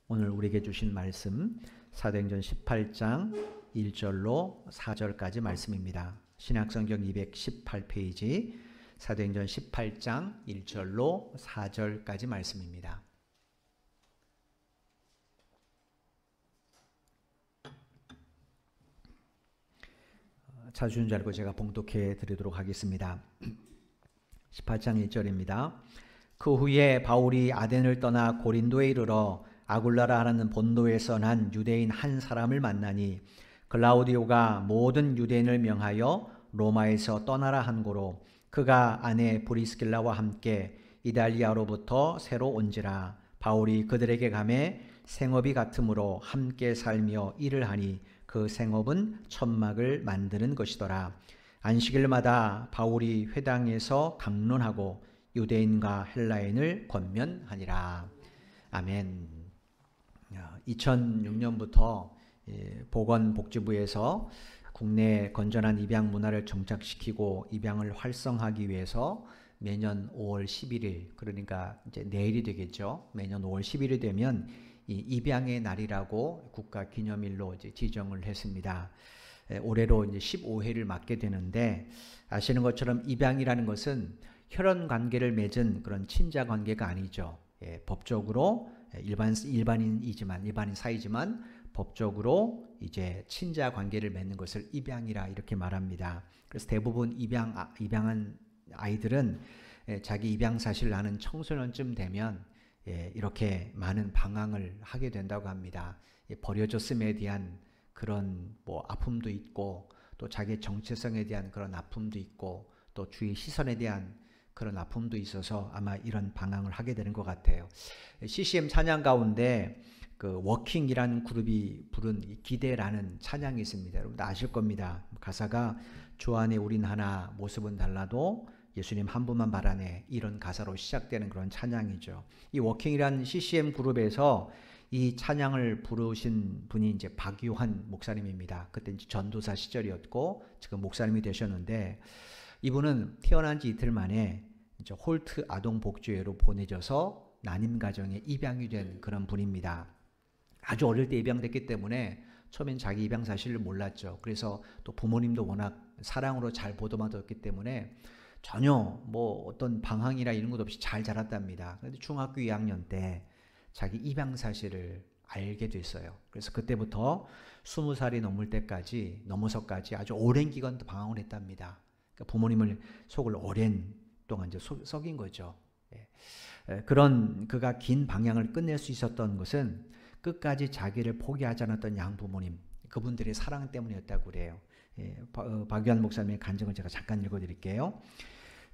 오늘 우리에게 주신 말씀 사도행전 18장 1절로 4절까지 말씀입니다. 신약성경 218페이지 사도행전 18장 1절로 4절까지 말씀입니다. 찾으신 줄 알고 제가 봉독해 드리도록 하겠습니다. 18장 1절입니다. 그 후에 바울이 아덴을 떠나 고린도에 이르러 아굴라라는 본도에서 난 유대인 한 사람을 만나니 글라우디오가 모든 유대인을 명하여 로마에서 떠나라 한 고로 그가 아내 브리스길라와 함께 이달리아로부터 새로 온지라. 바울이 그들에게 가매 생업이 같으므로 함께 살며 일을 하니 그 생업은 천막을 만드는 것이더라. 안식일마다 바울이 회당에서 강론하고 유대인과 헬라인을 권면하니라. 아멘. 2006년부터 보건복지부에서 국내 건전한 입양 문화를 정착시키고 입양을 활성화하기 위해서 매년 5월 11일, 그러니까 이제 내일이 되겠죠. 매년 5월 10일이 되면 이 입양의 날이라고 국가 기념일로 이제 지정을 했습니다. 올해로 이제 15회를 맞게 되는데, 아시는 것처럼 입양이라는 것은 혈연 관계를 맺은 그런 친자 관계가 아니죠. 법적으로 일반인 사이지만 법적으로 이제 친자 관계를 맺는 것을 입양이라 이렇게 말합니다. 그래서 대부분 입양한 아이들은 자기 입양 사실을 아는 청소년쯤 되면 이렇게 많은 방황을 하게 된다고 합니다. 버려졌음에 대한 그런 아픔도 있고, 또 자기의 정체성에 대한 그런 아픔도 있고, 또 주위 시선에 대한 그런 아픔도 있어서 아마 이런 방황을 하게 되는 것 같아요. CCM 찬양 가운데 그 워킹이라는 그룹이 부른 기대라는 찬양이 있습니다. 여러분도 아실 겁니다. 가사가 주 안에 우린 하나 모습은 달라도 예수님 한 분만 바라네, 이런 가사로 시작되는 그런 찬양이죠. 이 워킹이라는 CCM 그룹에서 이 찬양을 부르신 분이 이제 박유환 목사님입니다. 그때 이제 전도사 시절이었고 지금 목사님이 되셨는데, 이분은 태어난 지 이틀 만에 이제 홀트 아동복지회로 보내져서 난임 가정에 입양이 된 그런 분입니다. 아주 어릴 때 입양됐기 때문에 처음엔 자기 입양 사실을 몰랐죠. 그래서 또 부모님도 워낙 사랑으로 잘 보듬어줬기 때문에 전혀 어떤 방황이나 이런 것 없이 잘 자랐답니다. 그런데 중학교 2학년 때 자기 입양 사실을 알게 됐어요. 그래서 그때부터 20살이 넘어서까지 아주 오랜 기간 방황을 했답니다. 그러니까 부모님을 속을 오랜 동안 이제 썩인 거죠. 그런 그가 긴 방향을 끝낼 수 있었던 것은 끝까지 자기를 포기하지 않았던 양부모님, 그분들의 사랑 때문이었다고 그래요. 박유한 목사님의 간증을 제가 잠깐 읽어드릴게요.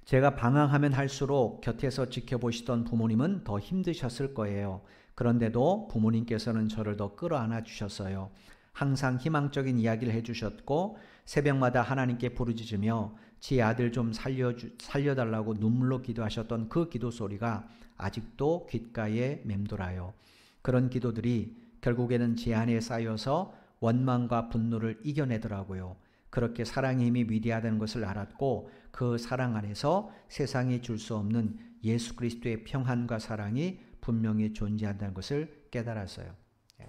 제가 방황하면 할수록 곁에서 지켜보시던 부모님은 더 힘드셨을 거예요. 그런데도 부모님께서는 저를 더 끌어안아 주셨어요. 항상 희망적인 이야기를 해주셨고 새벽마다 하나님께 부르짖으며 제 아들 좀 살려달라고 눈물로 기도하셨던 그 기도 소리가 아직도 귓가에 맴돌아요. 그런 기도들이 결국에는 제 안에 쌓여서 원망과 분노를 이겨내더라고요. 그렇게 사랑의 힘이 위대하다는 것을 알았고, 그 사랑 안에서 세상이 줄 수 없는 예수 그리스도의 평안과 사랑이 분명히 존재한다는 것을 깨달았어요.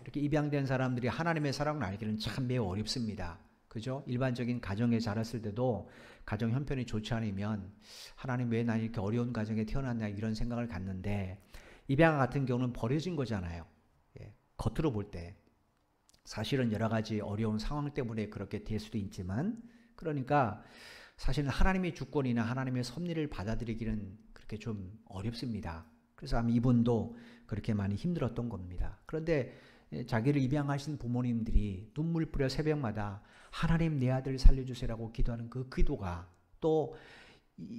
이렇게 입양된 사람들이 하나님의 사랑을 알기는 참 매우 어렵습니다. 그죠? 일반적인 가정에 자랐을 때도 가정 형편이 좋지 않으면 하나님 왜 난 이렇게 어려운 가정에 태어났나 이런 생각을 갖는데, 입양 같은 경우는 버려진 거잖아요. 겉으로 볼 때 사실은 여러 가지 어려운 상황 때문에 그렇게 될 수도 있지만, 그러니까 사실은 하나님의 주권이나 하나님의 섭리를 받아들이기는 그렇게 좀 어렵습니다. 그래서 아마 이분도 그렇게 많이 힘들었던 겁니다. 그런데 자기를 입양하신 부모님들이 눈물 뿌려 새벽마다 하나님 내 아들 살려주세요라고 기도하는 그 기도가, 또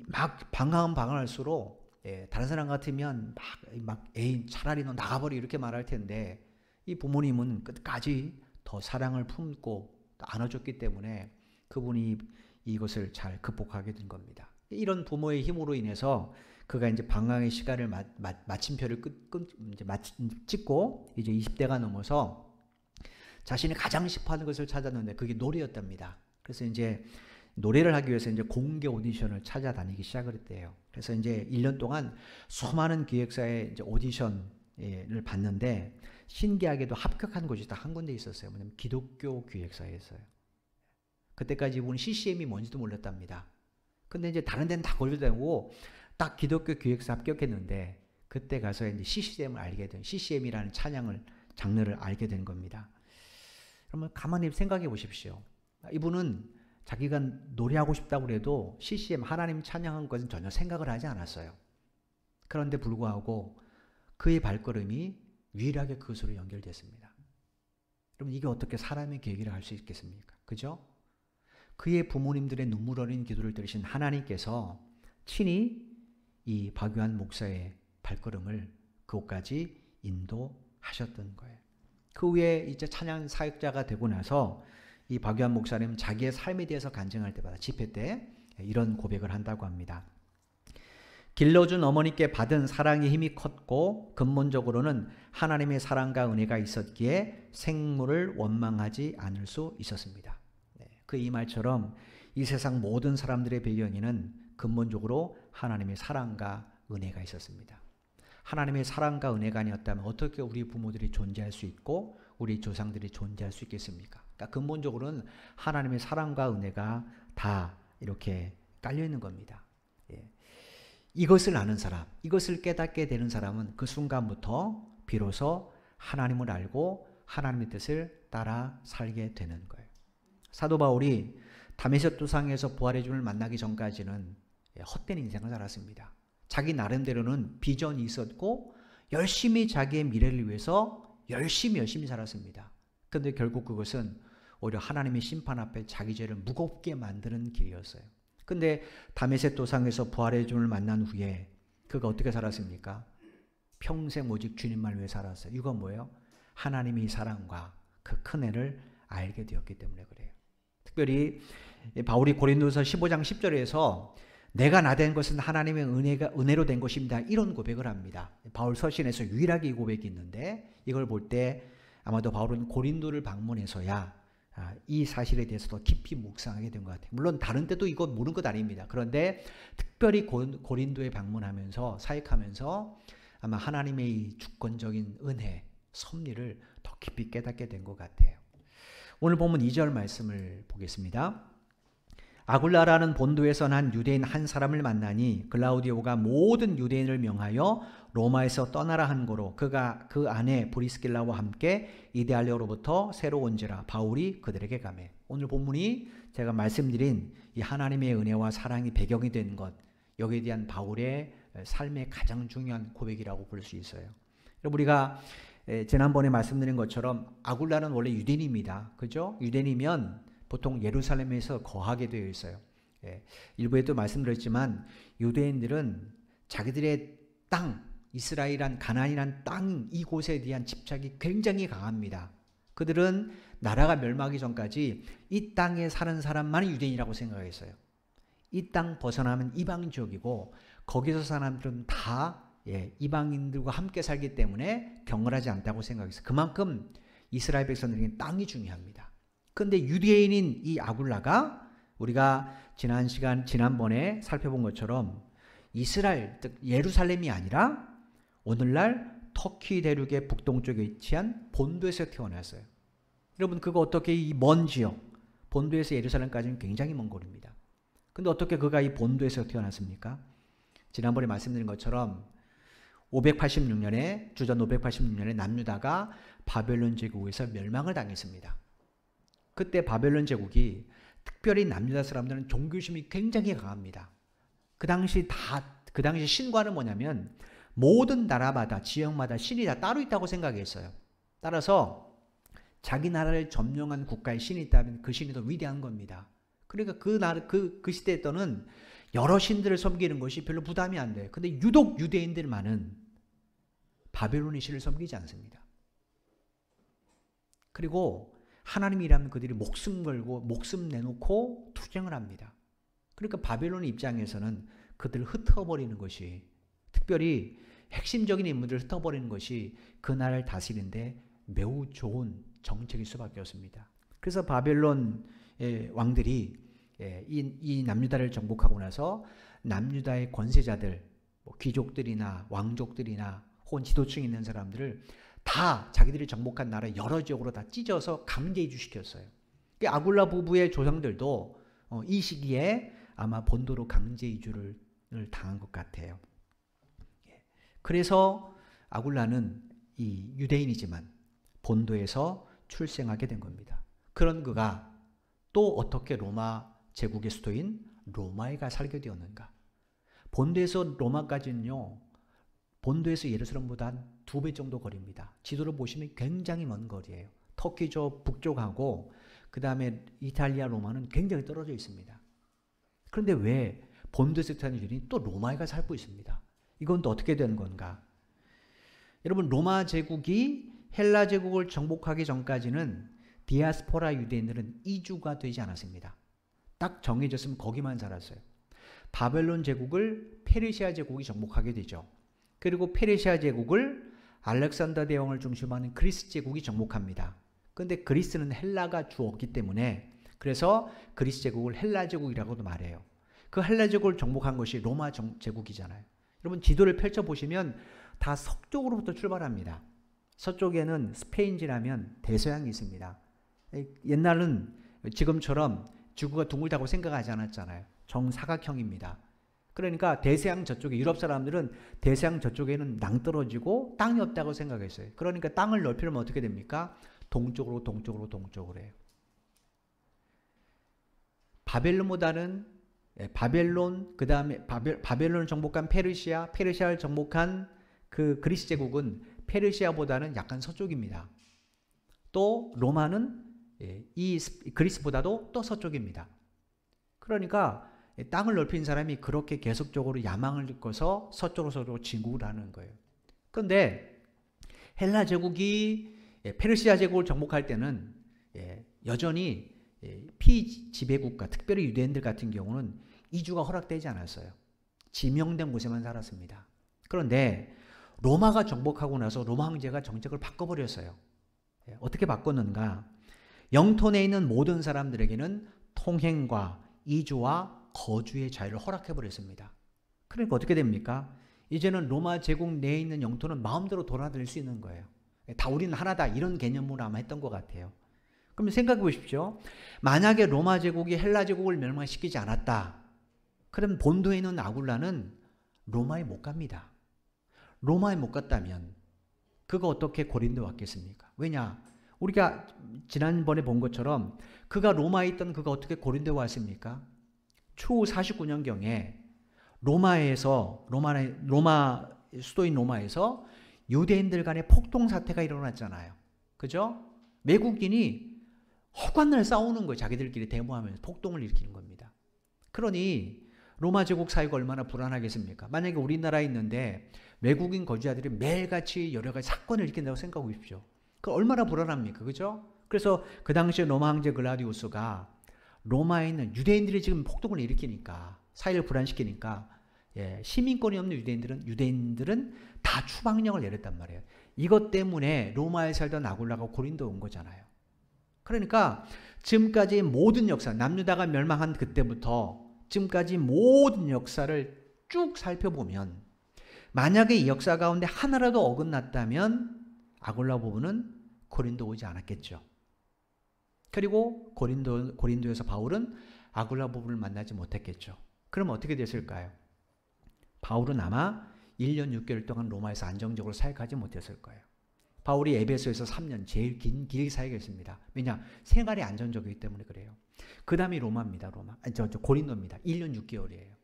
막 방황할수록 다른 사람 같으면 막 에이 차라리 너 나가버려 이렇게 말할 텐데, 이 부모님은 끝까지 더 사랑을 품고 안아줬기 때문에 그분이 이것을 잘 극복하게 된 겁니다. 이런 부모의 힘으로 인해서 그가 이제 방황의 시간을 마침표를 찍고 이제 20대가 넘어서 자신이 가장 싶어하는 것을 찾았는데 그게 노래였답니다. 그래서 이제 노래를 하기 위해서 이제 공개 오디션을 찾아다니기 시작을 했대요. 그래서 이제 1년 동안 수많은 기획사의 이제 오디션 봤는데 신기하게도 합격한 곳이 딱 한 군데 있었어요. 뭐냐면 기독교 기획사였어요. 그때까지 이분은 CCM이 뭔지도 몰랐답니다. 근데 이제 다른 데는 다 걸려대고 딱 기독교 기획사 합격했는데 그때 가서 이제 CCM을 알게 된, CCM이라는 장르를 알게 된 겁니다. 그러면 가만히 생각해 보십시오. 이분은 자기가 노래하고 싶다고 해도 CCM, 하나님 찬양한 것은 전혀 생각을 하지 않았어요. 그런데 불구하고 그의 발걸음이 유일하게 그것으로 연결됐습니다. 여러분, 이게 어떻게 사람의 계획이라 할 수 있겠습니까? 그죠? 그의 부모님들의 눈물 어린 기도를 들으신 하나님께서 친히 이 박유한 목사의 발걸음을 그곳까지 인도하셨던 거예요. 그 후에 이제 찬양 사역자가 되고 나서 이 박유한 목사님 자기의 삶에 대해서 간증할 때마다 집회 때 이런 고백을 한다고 합니다. 길러준 어머니께 받은 사랑의 힘이 컸고 근본적으로는 하나님의 사랑과 은혜가 있었기에 생물을 원망하지 않을 수 있었습니다. 그 이 말처럼 이 세상 모든 사람들의 배경에는 근본적으로 하나님의 사랑과 은혜가 있었습니다. 하나님의 사랑과 은혜가 아니었다면 어떻게 우리 부모들이 존재할 수 있고 우리 조상들이 존재할 수 있겠습니까? 그러니까 근본적으로는 하나님의 사랑과 은혜가 다 이렇게 깔려 있는 겁니다. 이것을 아는 사람, 이것을 깨닫게 되는 사람은 그 순간부터 비로소 하나님을 알고 하나님의 뜻을 따라 살게 되는 거예요. 사도 바울이 다메섹 도상에서 부활의 주를 만나기 전까지는 헛된 인생을 살았습니다. 자기 나름대로는 비전이 있었고 열심히 자기의 미래를 위해서 열심히 살았습니다. 그런데 결국 그것은 오히려 하나님의 심판 앞에 자기 죄를 무겁게 만드는 길이었어요. 근데 다메섹 도상에서 부활의 주를 만난 후에 그가 어떻게 살았습니까? 평생 오직 주님만 위해 살았어요. 이건 뭐예요? 하나님의 사랑과 그 큰 애를 알게 되었기 때문에 그래요. 특별히 바울이 고린도서 15장 10절에서 내가 나된 것은 하나님의 은혜로 된 것입니다. 이런 고백을 합니다. 바울 서신에서 유일하게 이 고백이 있는데 이걸 볼 때 아마도 바울은 고린도를 방문해서야 이 사실에 대해서도 깊이 묵상하게 된 것 같아요. 물론 다른 때도 이거 모르는 것 아닙니다. 그런데 특별히 고린도에 방문하면서 사역하면서 아마 하나님의 이 주권적인 은혜, 섭리를 더 깊이 깨닫게 된 것 같아요. 오늘 보면 2절 말씀을 보겠습니다. 아굴라라는 본도에서 난 유대인 한 사람을 만나니 글라우디오가 모든 유대인을 명하여 로마에서 떠나라 한 거로 그가 그 아내 브리스길라와 함께 이데알리아로부터 새로 온지라 바울이 그들에게 가매. 오늘 본문이 제가 말씀드린 이 하나님의 은혜와 사랑이 배경이 된 것, 여기에 대한 바울의 삶의 가장 중요한 고백이라고 볼 수 있어요. 우리가 지난번에 말씀드린 것처럼 아굴라는 원래 유대인입니다. 그죠? 유대인이면 보통 예루살렘에서 거하게 되어 있어요. 일부에도 말씀드렸지만 유대인들은 자기들의 땅, 이스라엘이란 가나안이란 땅 이곳에 대한 집착이 굉장히 강합니다. 그들은 나라가 멸망하기 전까지 이 땅에 사는 사람만이 유대인이라고 생각했어요. 이 땅 벗어나면 이방 지역이고 거기서 사는 사람들은 다 이방인들과 함께 살기 때문에 경건하지 않다고 생각했어요. 그만큼 이스라엘 백성들에게 땅이 중요합니다. 그런데 유대인인 이 아굴라가 우리가 지난번에 살펴본 것처럼 이스라엘, 즉 예루살렘이 아니라 오늘날 터키 대륙의 북동쪽에 위치한 본도에서 태어났어요. 여러분 그거 어떻게 이 먼 지역, 본도에서 예루살렘까지는 굉장히 먼 거리입니다. 근데 어떻게 그가 이 본도에서 태어났습니까? 지난번에 말씀드린 것처럼 586년에 주전 586년에 남유다가 바벨론 제국에서 멸망을 당했습니다. 그때 바벨론 제국이 특별히 남유다 사람들은 종교심이 굉장히 강합니다. 그 당시 신과는 뭐냐면 모든 나라마다 지역마다 신이 다 따로 있다고 생각했어요. 따라서 자기 나라를 점령한 국가의 신이 있다면 그 신이 더 위대한 겁니다. 그러니까 그 시대 때는 여러 신들을 섬기는 것이 별로 부담이 안 돼요. 근데 유독 유대인들만은 바벨론의 신을 섬기지 않습니다. 그리고 하나님이라면 그들이 목숨 걸고 목숨 내놓고 투쟁을 합니다. 그러니까 바벨론의 입장에서는 그들을 흩어버리는 것이, 특별히 핵심적인 인물들을 흩어버리는 것이 그 나라를 다스리는데 매우 좋은 정책일 수밖에 없습니다. 그래서 바벨론의 왕들이 이 남유다를 정복하고 나서 남유다의 권세자들, 귀족들이나 왕족들이나 혹은 지도층에 있는 사람들을 다 자기들이 정복한 나라 여러 지역으로 다 찢어서 강제 이주시켰어요. 아굴라 부부의 조상들도 이 시기에 아마 본토로 강제 이주를 당한 것 같아요. 그래서 아굴라는 이 유대인이지만 본토에서 출생하게 된 겁니다. 그런 그가 또 어떻게 로마 제국의 수도인 로마에 가 살게 되었는가? 본토에서 로마까지는요, 본토에서 예루살렘보다 한 2배 정도 거리입니다. 지도를 보시면 굉장히 먼 거리예요. 터키 저 북쪽하고 그 다음에 이탈리아 로마는 굉장히 떨어져 있습니다. 그런데 왜 본토에서 사는 유대인이 또 로마에 가 살고 있습니다? 이건 또 어떻게 된 건가? 여러분, 로마 제국이 헬라 제국을 정복하기 전까지는 디아스포라 유대인들은 이주가 되지 않았습니다. 딱 정해졌으면 거기만 살았어요. 바벨론 제국을 페르시아 제국이 정복하게 되죠. 그리고 페르시아 제국을 알렉산더 대왕을 중심으로 하는 그리스 제국이 정복합니다. 그런데 그리스는 헬라가 주었기 때문에 그래서 그리스 제국을 헬라 제국이라고도 말해요. 그 헬라 제국을 정복한 것이 로마 제국이잖아요. 여러분, 지도를 펼쳐보시면 다 서쪽으로부터 출발합니다. 서쪽에는 스페인 지나면 대서양이 있습니다. 옛날은 지금처럼 지구가 둥글다고 생각하지 않았잖아요. 정사각형입니다. 그러니까 대서양 저쪽에, 유럽 사람들은 대서양 저쪽에는 낭떠러지고 땅이 없다고 생각했어요. 그러니까 땅을 넓히려면 어떻게 됩니까? 동쪽으로 해요. 바벨론보다는 바벨론, 그 다음에 바벨론을 정복한 페르시아를 정복한 그 그리스 제국은 페르시아보다는 약간 서쪽입니다. 또 로마는 이 그리스보다도 또 서쪽입니다. 그러니까 땅을 넓힌 사람이 그렇게 계속적으로 야망을 느껴서 서쪽으로 진국을 하는 거예요. 그런데 헬라 제국이 페르시아 제국을 정복할 때는 여전히 피지배국가, 특별히 유대인들 같은 경우는 이주가 허락되지 않았어요. 지명된 곳에만 살았습니다. 그런데 로마가 정복하고 나서 로마 황제가 정책을 바꿔버렸어요. 어떻게 바꿨는가? 영토 내에 있는 모든 사람들에게는 통행과 이주와 거주의 자유를 허락해버렸습니다. 그러니까 어떻게 됩니까? 이제는 로마 제국 내에 있는 영토는 마음대로 돌아다닐 수 있는 거예요. 다 우리는 하나다, 이런 개념으로 아마 했던 것 같아요. 그럼 생각해 보십시오. 만약에 로마 제국이 헬라 제국을 멸망시키지 않았다. 그럼 본토에 있는 아굴라는 로마에 못 갑니다. 로마에 못 갔다면 그가 어떻게 고린도에 왔겠습니까? 왜냐? 우리가 지난번에 본 것처럼 그가 로마에 있던 그가 어떻게 고린도에 왔습니까? 추후 49년경에 로마 수도인 로마에서 유대인들 간의 폭동 사태가 일어났잖아요. 그죠? 외국인이 허관날 싸우는 거예요. 자기들끼리 데모하면서 폭동을 일으키는 겁니다. 그러니 로마 제국 사회가 얼마나 불안하겠습니까? 만약에 우리나라에 있는데 외국인 거주자들이 매일같이 여러 가지 사건을 일으킨다고 생각해 보십시오. 그 얼마나 불안합니까? 그죠? 그래서 그 당시에 로마 황제 글라디우스가 로마에 있는 유대인들이 지금 폭동을 일으키니까, 사회를 불안시키니까, 시민권이 없는 유대인들은 다 추방령을 내렸단 말이에요. 이것 때문에 로마에 살던 아굴라가 고린도 온 거잖아요. 그러니까 지금까지 모든 역사, 남유다가 멸망한 그때부터 지금까지 모든 역사를 쭉 살펴보면 만약에 이 역사 가운데 하나라도 어긋났다면 아굴라 부부는 고린도 오지 않았겠죠. 그리고 고린도에서 바울은 아굴라 부부를 만나지 못했겠죠. 그럼 어떻게 됐을까요? 바울은 아마 1년 6개월 동안 로마에서 안정적으로 사역하지 못했을 거예요. 바울이 에베소에서 3년 제일 길게 사역했습니다. 왜냐? 생활이 안정적이기 때문에 그래요. 그 다음이 로마입니다. 고린도입니다. 1년 6개월이에요.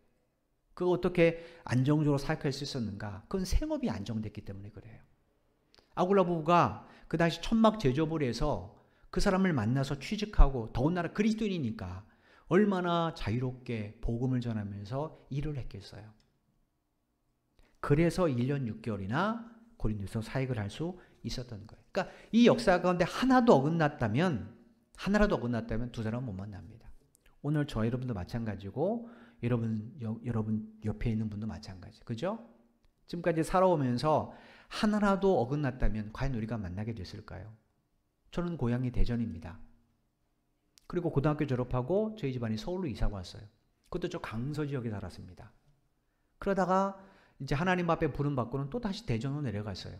그거 어떻게 안정적으로 사역할 수 있었는가? 그건 생업이 안정됐기 때문에 그래요. 아굴라 부부가 그 당시 천막 제조업을 해서 그 사람을 만나서 취직하고, 더군다나 그리스도인이니까 얼마나 자유롭게 복음을 전하면서 일을 했겠어요. 그래서 1년 6개월이나 고린도에서 사역을 할 수 있었던 거예요. 그러니까 이 역사 가운데 하나라도 어긋났다면 두 사람은 못 만납니다. 오늘 저 여러분도 마찬가지고 여러분 옆에 있는 분도 마찬가지. 그죠? 지금까지 살아오면서 하나라도 어긋났다면 과연 우리가 만나게 됐을까요? 저는 고향이 대전입니다. 그리고 고등학교 졸업하고 저희 집안이 서울로 이사 왔어요. 그것도 저 강서 지역에 살았습니다. 그러다가 이제 하나님 앞에 부름받고는 또 다시 대전으로 내려갔어요.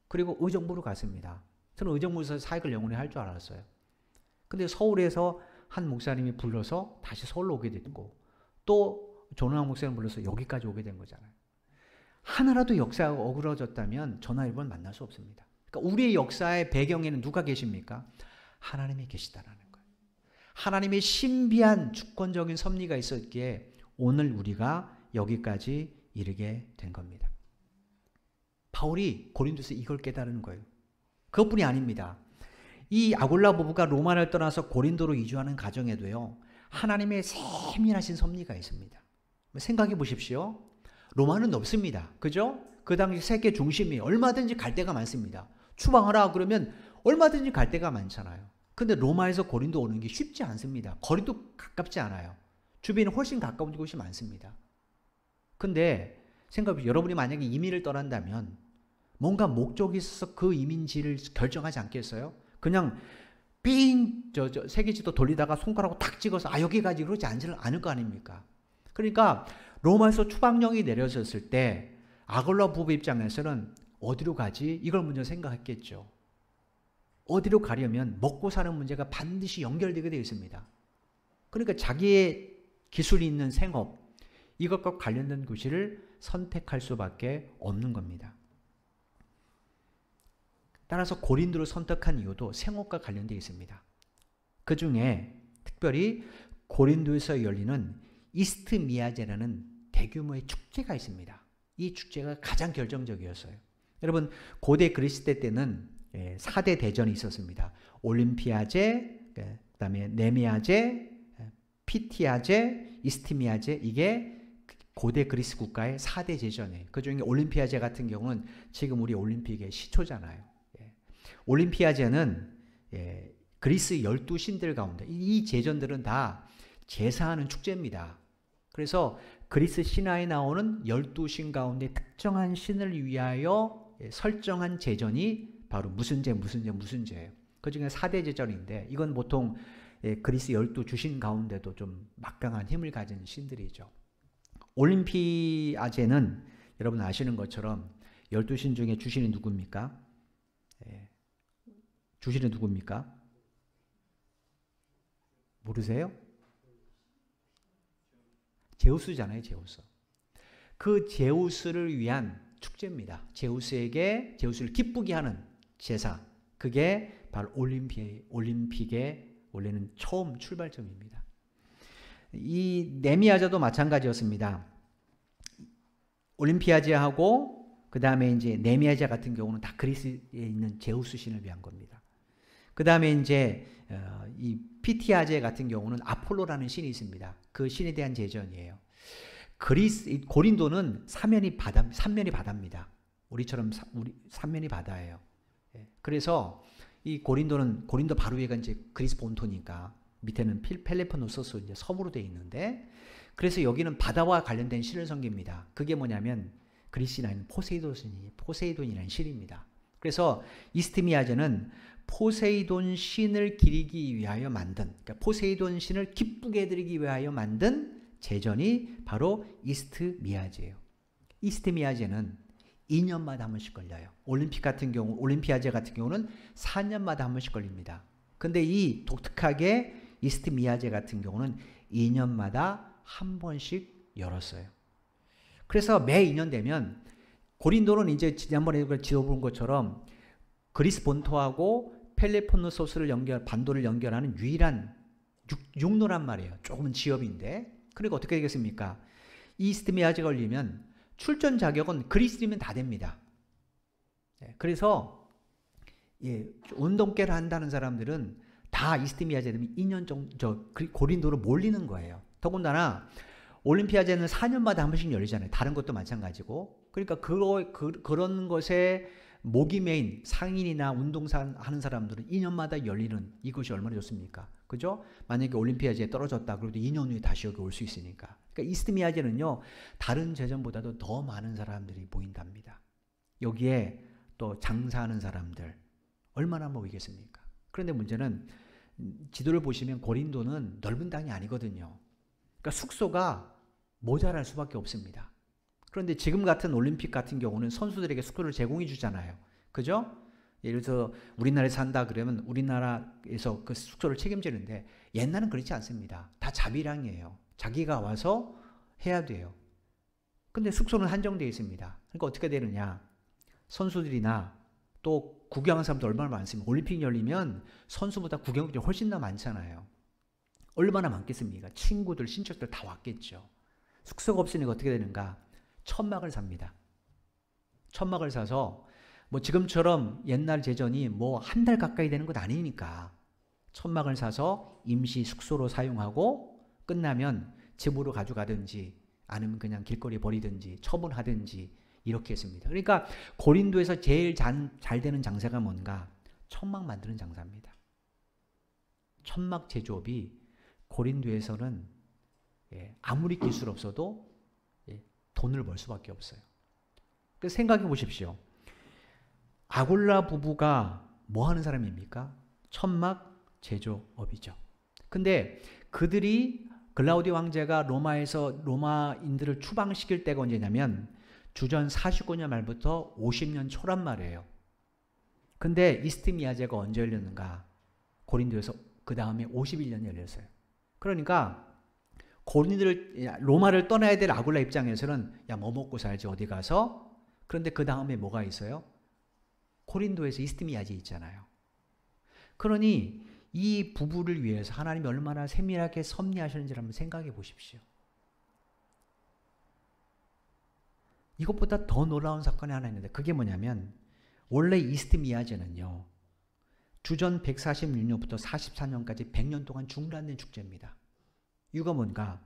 그리고 의정부로 갔습니다. 저는 의정부에서 사역을 영원히 할 줄 알았어요. 근데 서울에서 한 목사님이 불러서 다시 서울로 오게 됐고, 또 조능한 목사님 불러서 여기까지 오게 된 거잖아요. 하나라도 역사가 어그러졌다면 저나 여러분 만날 수 없습니다. 그러니까 우리의 역사의 배경에는 누가 계십니까? 하나님이 계시다라는 거예요. 하나님의 신비한 주권적인 섭리가 있었기에 오늘 우리가 여기까지 이르게 된 겁니다. 바울이 고린도에서 이걸 깨달은 거예요. 그것뿐이 아닙니다. 이 아굴라 부부가 로마를 떠나서 고린도로 이주하는 과정에도요, 하나님의 세밀하신 섭리가 있습니다. 생각해 보십시오. 로마는 넓습니다. 그죠? 그 당시 세계 중심이 얼마든지 갈 데가 많습니다. 추방하라 그러면 얼마든지 갈 데가 많잖아요. 근데 로마에서 고린도 오는 게 쉽지 않습니다. 거리도 가깝지 않아요. 주변에 훨씬 가까운 곳이 많습니다. 근데 생각해, 여러분이 만약에 이민을 떠난다면 뭔가 목적이 있어서 그 이민지를 결정하지 않겠어요? 그냥 삥 세계지도 돌리다가 손가락으로 탁 찍어서 여기 가지 그러지 않을 거 아닙니까? 그러니까 로마에서 추방령이 내려졌을 때 아굴라 부부 입장에서는 어디로 가지? 이걸 먼저 생각했겠죠. 어디로 가려면 먹고 사는 문제가 반드시 연결되게 되어 있습니다. 그러니까 자기의 기술이 있는 생업, 이것과 관련된 곳을 선택할 수밖에 없는 겁니다. 따라서 고린도를 선택한 이유도 생업과 관련되어 있습니다. 그 중에 특별히 고린도에서 열리는 이스트미아제라는 대규모의 축제가 있습니다. 이 축제가 가장 결정적이었어요. 여러분, 고대 그리스 때는 4대 대전이 있었습니다. 올림피아제, 그 다음에 네미아제, 피티아제, 이스트미아제, 이게 고대 그리스 국가의 4대 제전이에요. 그 중에 올림피아제 같은 경우는 지금 우리 올림픽의 시초잖아요. 올림피아제는 그리스 12신들 가운데, 이 제전들은 다 제사하는 축제입니다. 그래서 그리스 신화에 나오는 12신 가운데 특정한 신을 위하여 설정한 제전이 바로 무슨 제예요. 그 중에 4대 제전인데, 이건 보통 그리스 12주신 가운데도 좀 막강한 힘을 가진 신들이죠. 올림피아제는 여러분 아시는 것처럼 12신 중에 주신이 누굽니까? 주신이 누굽니까? 모르세요? 제우스잖아요, 제우스. 그 제우스를 위한 축제입니다. 제우스를 기쁘게 하는 제사. 그게 바로 올림픽의 원래는 처음 출발점입니다. 이 네미아제도 마찬가지였습니다. 올림피아제하고 그 다음에 이제 네미아제 같은 경우는 다 그리스에 있는 제우스 신을 위한 겁니다. 그 다음에 이제 이 피티아제 같은 경우는 아폴로라는 신이 있습니다. 그 신에 대한 제전이에요. 고린도는 삼면이 바다입니다. 우리처럼 삼면이 바다예요. 그래서 이 고린도 바로 위가 이제 그리스 본토니까 밑에는 펠레포네소스 이제 섬으로 되어 있는데, 그래서 여기는 바다와 관련된 신을 섬깁니다. 그게 뭐냐면 그리스인은 포세이돈이라는 신입니다. 그래서 이스트미아제는 포세이돈 신을 기리기 위하여 만든, 그러니까 포세이돈 신을 기쁘게 해드리기 위하여 만든 제전이 바로 이스트미아제예요. 이스트미아제는 2년마다 한 번씩 걸려요. 올림피아제 같은 경우는 4년마다 한 번씩 걸립니다. 근데 이 독특하게 이스트미아제 같은 경우는 2년마다 한 번씩 열었어요. 그래서 매 2년 되면 고린도는 이제 지난번에 지어본 것처럼 그리스 본토하고 펠레폰네소스를 반도를 연결하는 유일한 육로란 말이에요. 조금은 지역인데, 그러니까 어떻게 되겠습니까? 이스트미아제가 걸리면 출전 자격은 그리스인이면 다 됩니다. 그래서 운동계를 한다는 사람들은 다 이스트미아제 되면 2년 정도 고린도로 몰리는 거예요. 더군다나 올림피아제는 4년마다 한 번씩 열리잖아요. 다른 것도 마찬가지고. 그러니까 그런 것에 목이 메인 상인이나 운동사 하는 사람들은 2년마다 열리는 이것이 얼마나 좋습니까? 그죠? 만약에 올림피아제에 떨어졌다 그래도 2년 후에 다시 여기 올 수 있으니까. 그러니까 이스트미아제는요, 다른 제전보다도 더 많은 사람들이 모인답니다. 여기에 또 장사하는 사람들 얼마나 모이겠습니까? 그런데 문제는 지도를 보시면 고린도는 넓은 땅이 아니거든요. 그러니까 숙소가 모자랄 수밖에 없습니다. 그런데 지금 같은 올림픽 같은 경우는 선수들에게 숙소를 제공해 주잖아요. 그죠? 예를 들어서 우리나라에 산다 그러면 우리나라에서 그 숙소를 책임지는데 옛날은 그렇지 않습니다. 다 자비량이에요. 자기가 와서 해야 돼요. 근데 숙소는 한정되어 있습니다. 그러니까 어떻게 되느냐. 선수들이나 또 구경하는 사람도 얼마나 많습니까? 올림픽 열리면 선수보다 구경객이 훨씬 더 많잖아요. 얼마나 많겠습니까? 친구들, 친척들 다 왔겠죠. 숙소가 없으니까 어떻게 되는가? 천막을 삽니다. 천막을 사서 뭐 지금처럼 옛날 제전이 뭐 한 달 가까이 되는 건 아니니까 천막을 사서 임시 숙소로 사용하고 끝나면 집으로 가져가든지 아니면 그냥 길거리에 버리든지 처분하든지 이렇게 했습니다. 그러니까 고린도에서 제일 잘 되는 장사가 뭔가? 천막 만드는 장사입니다. 천막 제조업이 고린도에서는 아무리 기술 없어도 돈을 벌 수밖에 없어요. 그래서 생각해 보십시오. 아굴라 부부가 뭐 하는 사람입니까? 천막 제조업이죠. 근데 그들이 글라우디오 황제가 로마에서 로마인들을 추방시킬 때가 언제냐면 주전 49년 말부터 50년 초란 말이에요. 근데 이스트미아제가 언제 열렸는가? 고린도에서 그 다음에 51년에 열렸어요. 그러니까 로마를 떠나야 될 아굴라 입장에서는 야, 뭐 먹고 살지 어디 가서? 그런데 그 다음에 뭐가 있어요? 고린도에서 이스트미아제 있잖아요. 그러니 이 부부를 위해서 하나님이 얼마나 세밀하게 섭리하셨는지를 한번 생각해 보십시오. 이것보다 더 놀라운 사건이 하나 있는데 그게 뭐냐면 원래 이스트미아제는요. 주전 146년부터 44년까지 100년 동안 중단된 축제입니다. 이유가 뭔가?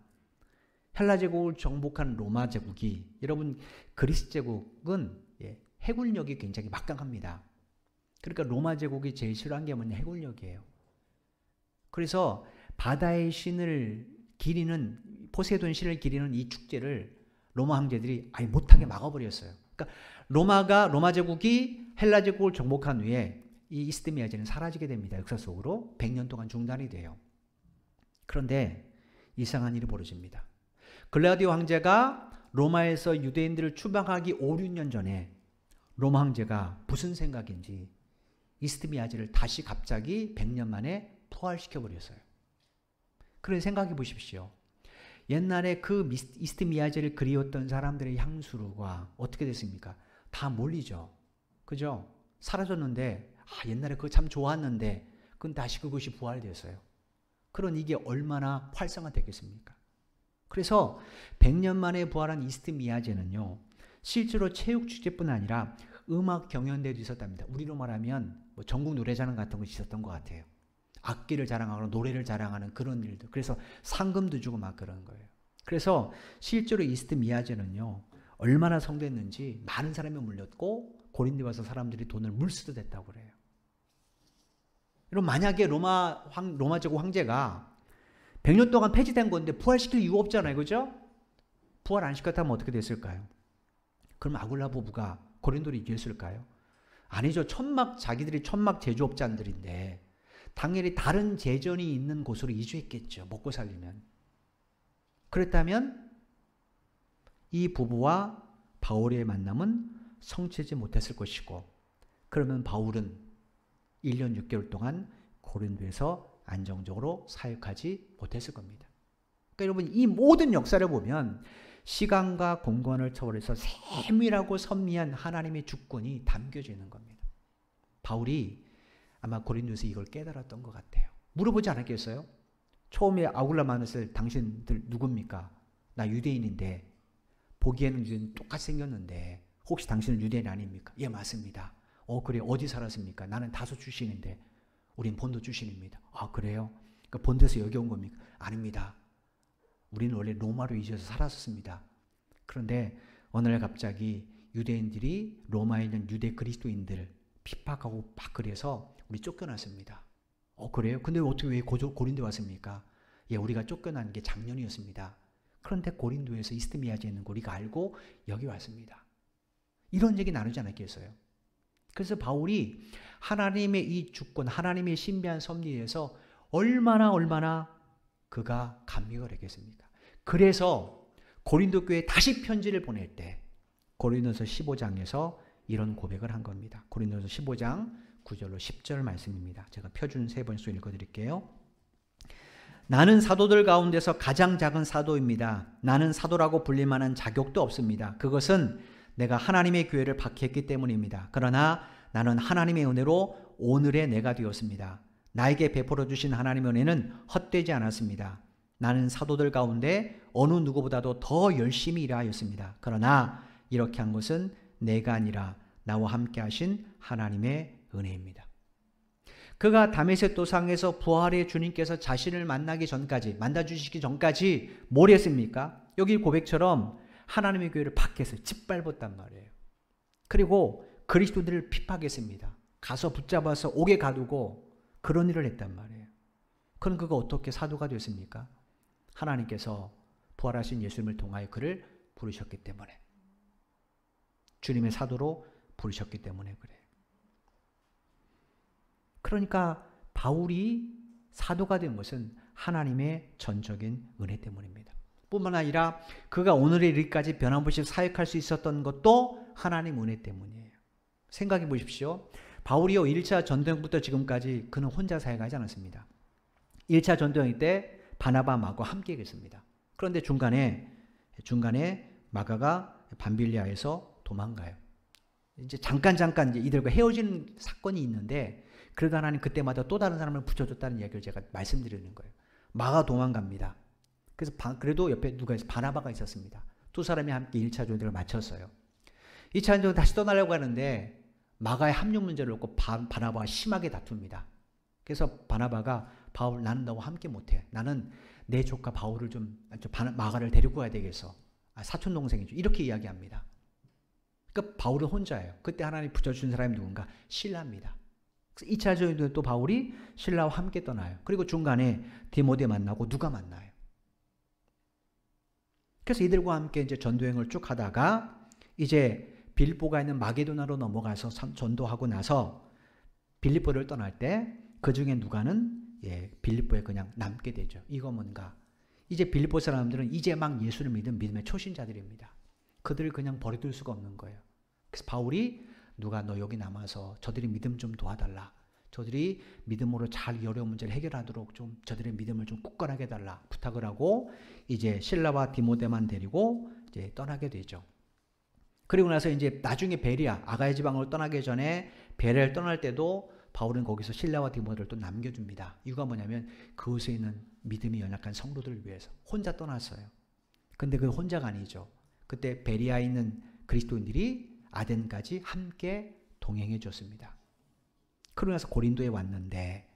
헬라 제국을 정복한 로마 제국이 여러분 그리스 제국은 해군력이 굉장히 막강합니다. 그러니까 로마 제국이 제일 싫어한 게 뭐냐? 해군력이에요. 그래서 바다의 신을 기리는 포세이돈 신을 기리는 이 축제를 로마 황제들이 아예 못하게 막아버렸어요. 그러니까 로마 제국이 헬라 제국을 정복한 후에 이 이스트미아제는 사라지게 됩니다. 역사 속으로 100년 동안 중단이 돼요. 그런데 이상한 일이 벌어집니다. 글라우디오 황제가 로마에서 유대인들을 추방하기 5, 6년 전에 로마 황제가 무슨 생각인지 이스트미아제를 다시 갑자기 100년 만에 부활시켜버렸어요. 그래서 생각해 보십시오. 옛날에 그 이스트미아제를 그리웠던 사람들의 향수가 어떻게 됐습니까? 다 몰리죠. 그죠? 사라졌는데 옛날에 그거 참 좋았는데 그건 다시 그것이 부활되었어요. 그런 이게 얼마나 활성화됐겠습니까? 그래서 100년 만에 부활한 이스트미아제는요. 실제로 체육축제뿐 아니라 음악 경연대회도 있었답니다. 우리로 말하면 뭐 전국 노래자랑 같은 것이 있었던 것 같아요. 악기를 자랑하거나 노래를 자랑하는 그런 일들. 그래서 상금도 주고 막 그런 거예요. 그래서 실제로 이스트미아제는요. 얼마나 성됐는지 많은 사람이 몰렸고 고린도에 와서 사람들이 돈을 물수도 됐다고 그래요. 여러분 만약에 로마 제국 황제가 100년 동안 폐지된 건데 부활시킬 이유 없잖아요. 그죠? 부활 안 시켰다면 어떻게 됐을까요? 그럼 아굴라 부부가 고린도를 이겼을까요? 아니죠. 자기들이 천막 제조업자들인데 당연히 다른 제전이 있는 곳으로 이주했겠죠. 먹고 살리면. 그랬다면 이 부부와 바울의 만남은 성취하지 못했을 것이고 그러면 바울은 1년 6개월 동안 고린도에서 안정적으로 사역하지 못했을 겁니다. 그러니까 여러분 이 모든 역사를 보면 시간과 공간을 초월해서 세밀하고 선미한 하나님의 주권이 담겨져 있는 겁니다. 바울이 아마 고린도에서 이걸 깨달았던 것 같아요. 물어보지 않았겠어요? 처음에 아굴라 만났을 때 당신들 누굽니까? 나 유대인인데 보기에는 유대인 똑같이 생겼는데 혹시 당신은 유대인 아닙니까? 예, 맞습니다. 그래 어디 살았습니까? 나는 다소 출신인데 우린 본도 출신입니다. 아 그래요? 그러니까 본도에서 여기 온 겁니까? 아닙니다. 우리는 원래 로마로 이주해서 살았었습니다. 그런데 어느 날 갑자기 유대인들이 로마에 있는 유대 그리스도인들 핍박하고 막 그래서 우리 쫓겨났습니다. 그래요? 근데 어떻게 왜 고린도에 왔습니까? 예, 우리가 쫓겨난 게 작년이었습니다. 그런데 고린도에서 이스트미아제에 있는 거 우리가 알고 여기 왔습니다. 이런 얘기 나누지 않았겠어요? 그래서 바울이 하나님의 이 주권, 하나님의 신비한 섭리에서 얼마나 그가 감격을 했겠습니까? 그래서 고린도 교회에 다시 편지를 보낼 때 고린도서 15장에서 이런 고백을 한 겁니다. 고린도서 15장 9절로 10절 말씀입니다. 제가 표준 세 번씩 읽어드릴게요. 나는 사도들 가운데서 가장 작은 사도입니다. 나는 사도라고 불릴 만한 자격도 없습니다. 그것은 내가 하나님의 교회를 박해했기 때문입니다. 그러나 나는 하나님의 은혜로 오늘의 내가 되었습니다. 나에게 베풀어 주신 하나님의 은혜는 헛되지 않았습니다. 나는 사도들 가운데 어느 누구보다도 더 열심히 일하였습니다. 그러나 이렇게 한 것은 내가 아니라 나와 함께 하신 하나님의 은혜입니다. 그가 다메섹 도상에서 부활의 주님께서 자신을 만나기 전까지, 만나주시기 전까지 뭘 했습니까? 여기 고백처럼 하나님의 교회를 박해서 짓밟았단 말이에요. 그리고 그리스도들을 핍박했습니다. 가서 붙잡아서 옥에 가두고 그런 일을 했단 말이에요. 그럼 그가 어떻게 사도가 됐습니까? 하나님께서 부활하신 예수님을 통하여 그를 부르셨기 때문에, 주님의 사도로 부르셨기 때문에 그래요. 그러니까 바울이 사도가 된 것은 하나님의 전적인 은혜 때문입니다. 뿐만 아니라 그가 오늘의 일까지 변함없이 사역할 수 있었던 것도 하나님 은혜 때문이에요. 생각해 보십시오. 바울이요 1차 전도행부터 지금까지 그는 혼자 사역하지 않았습니다. 1차 전도행 때 바나바 마가 함께 계십니다. 그런데 중간에 마가가 밤빌리아에서 도망가요. 이제 잠깐 이제 이들과 헤어지는 사건이 있는데, 그래도 하나님 그때마다 또 다른 사람을 붙여줬다는 이야기를 제가 말씀드리는 거예요. 마가 도망갑니다. 그래서 그래도 옆에 누가 바나바가 있었습니다. 두 사람이 함께 1차 전도를 마쳤어요. 2차 전도 다시 떠나려고 하는데 마가의 합류 문제를 놓고 바나바와 심하게 다툽니다. 그래서 바나바가 바울, 나는 너와 함께 못해. 나는 내 조카 바울을 마가를 데리고 가야 되겠어. 사촌 동생이죠. 이렇게 이야기합니다. 그러니까 바울은 혼자예요. 그때 하나님 붙여준 사람이 누군가? 실라입니다. 2차 전도에 또 바울이 신라와 함께 떠나요. 그리고 중간에 디모데 만나고 누가 만나요. 그래서 이들과 함께 이제 전도행을 쭉 하다가 이제 빌립보가 있는 마게도나로 넘어가서 전도하고 나서 빌립보를 떠날 때 그 중에 누가는 빌립보에 그냥 남게 되죠. 이거 뭔가? 이제 빌립보 사람들은 이제 막 예수를 믿은 믿음의 초신자들입니다. 그들을 그냥 버려둘 수가 없는 거예요. 그래서 바울이 누가 너 여기 남아서 저들이 믿음 좀 도와달라. 저들이 믿음으로 잘 이 어려운 문제를 해결하도록 좀 저들의 믿음을 좀 굳건하게 해달라 부탁을 하고 이제 실라와 디모데만 데리고 이제 떠나게 되죠. 그리고 나서 이제 나중에 베리아 아가야 지방으로 떠나기 전에 베레아를 떠날 때도 바울은 거기서 실라와 디모데를 또 남겨줍니다. 이유가 뭐냐면 그곳에 있는 믿음이 연약한 성도들을 위해서 혼자 떠났어요. 근데 그 혼자가 아니죠. 그때 베리아에 있는 그리스도인들이 아덴까지 함께 동행해 줬습니다. 그러고 나서 고린도에 왔는데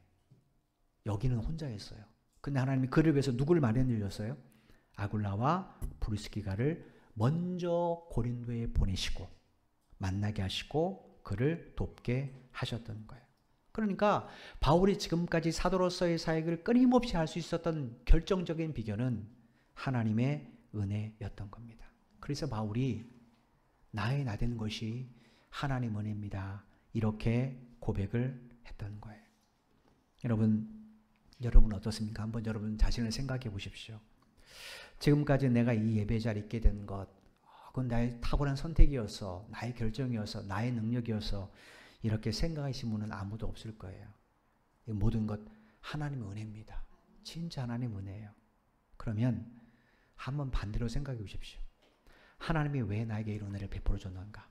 여기는 혼자였어요. 근데 하나님이 그를 위해서 누구를 마련해 주셨어요? 아굴라와 브리스기가를 먼저 고린도에 보내시고 만나게 하시고 그를 돕게 하셨던 거예요. 그러니까 바울이 지금까지 사도로서의 사역을 끊임없이 할 수 있었던 결정적인 비결은 하나님의 은혜였던 겁니다. 그래서 바울이 나의 나 된 것이 하나님 은혜입니다. 이렇게 고백을 했던 거예요. 여러분 어떻습니까? 한번 여러분 자신을 생각해 보십시오. 지금까지 내가 이 예배 자리에 있게 된 것, 그건 나의 탁월한 선택이었어, 나의 결정이었어, 나의 능력이었어, 이렇게 생각하시는 분은 아무도 없을 거예요. 이 모든 것 하나님의 은혜입니다. 진짜 하나님의 은혜예요. 그러면 한번 반대로 생각해 보십시오. 하나님이 왜 나에게 이런 은혜를 베풀어 줬는가?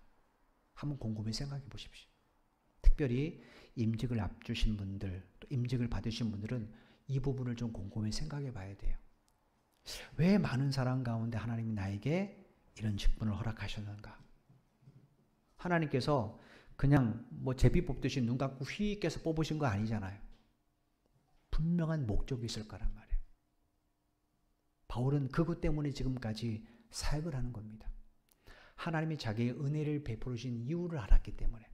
한번 곰곰이 생각해 보십시오. 특별히 임직을 앞두신 분들, 또 임직을 받으신 분들은 이 부분을 좀 곰곰이 생각해 봐야 돼요. 왜 많은 사람 가운데 하나님이 나에게 이런 직분을 허락하셨는가? 하나님께서 그냥 뭐 제비 뽑듯이 눈 감고 휘 깨서 뽑으신 거 아니잖아요. 분명한 목적이 있을 거란 말이에요. 바울은 그것 때문에 지금까지 사역을 하는 겁니다. 하나님이 자기의 은혜를 베풀으신 이유를 알았기 때문에.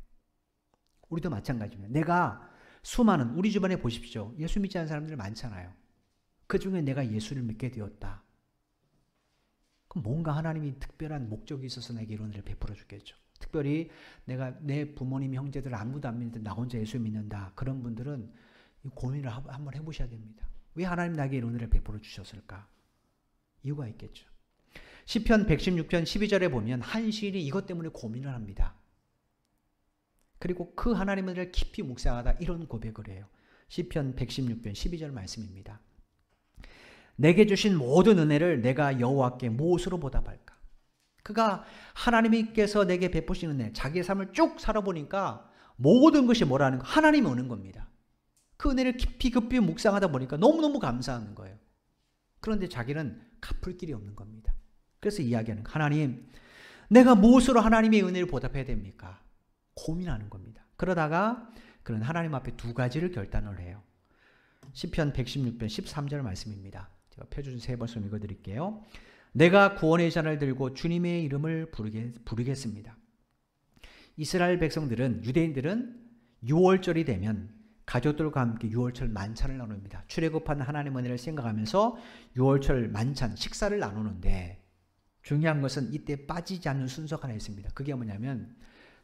우리도 마찬가지입니다. 내가 수많은 우리 주변에 보십시오. 예수 믿지 않는 사람들 많잖아요. 그 중에 내가 예수를 믿게 되었다. 그럼 뭔가 하나님이 특별한 목적이 있어서 내게 이런 은혜를 베풀어 주겠죠. 특별히 내가 내 부모님, 형제들 아무도 안 믿는데 나 혼자 예수 믿는다. 그런 분들은 고민을 한번 해보셔야 됩니다. 왜 하나님 나에게 이런 은혜를 베풀어 주셨을까? 이유가 있겠죠. 시편 116편 12절에 보면 한 시인이 이것 때문에 고민을 합니다. 그리고 그 하나님을 깊이 묵상하다 이런 고백을 해요. 시편 116편 12절 말씀입니다. 내게 주신 모든 은혜를 내가 여호와께 무엇으로 보답할까? 그가 하나님께서 내게 베푸신 은혜, 자기의 삶을 쭉 살아보니까 모든 것이 뭐라는 거? 하나님이 오는 겁니다. 그 은혜를 깊이 묵상하다 보니까 너무너무 감사하는 거예요. 그런데 자기는 갚을 길이 없는 겁니다. 그래서 이야기하는 거. 하나님, 내가 무엇으로 하나님의 은혜를 보답해야 됩니까? 고민하는 겁니다. 그러다가 그는 하나님 앞에 두 가지를 결단을 해요. 시편 116편 13절 말씀입니다. 제가 펴주신 세 번씀 읽어드릴게요. 내가 구원의 잔을 들고 주님의 이름을 부르겠습니다. 이스라엘 백성들은, 유대인들은 6월절이 되면 가족들과 함께 6월절 만찬을 나눕니다. 출애굽한 하나님의 은혜를 생각하면서 6월절 만찬, 식사를 나누는데 중요한 것은 이때 빠지지 않는 순서가 하나 있습니다. 그게 뭐냐면